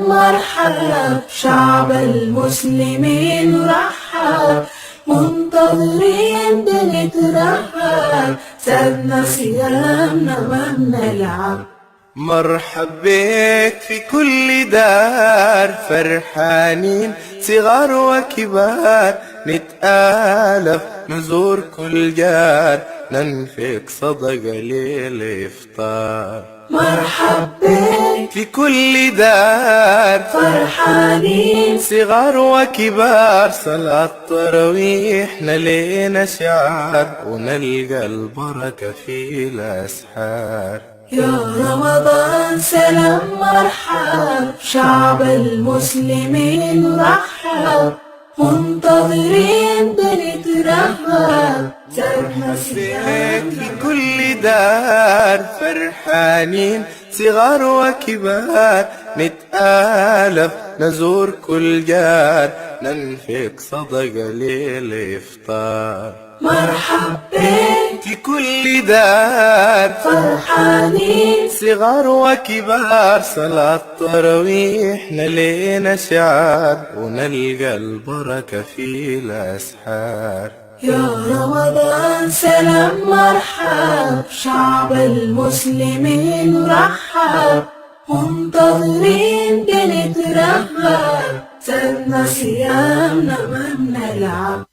مرحب شعب المسلمين رحب، منتظرين بنترحب، سابنا صيامنا ما بنلعب. مرحب بك في كل دار، فرحانين صغار وكبار، نتآلف نزور كل جار، ننفق صدقة للإفطار. مرحب بك في كل دار، فرحانين صغار وكبار، صلاة تراويح نلينا شعار، ونلقى البركة في الأسحار. يا رمضان سلام مرحب شعب المسلمين رحب، منتظرين بنترحب، سابنا صيامنا في كل دار، فرحانين صغار وكبار، نتآلف نزور كل جار، ننفق صدقة للإفطار. مرحب بك في كل دار، فرحانين صغار وكبار، صلاة تراويح نلينا شعار، ونلقى البركة في الأسحار. يا رمضان سلام مرحب شعب المسلمين رحب، منتظرين بنترحب، سابنا صيامنا ما بنلعب.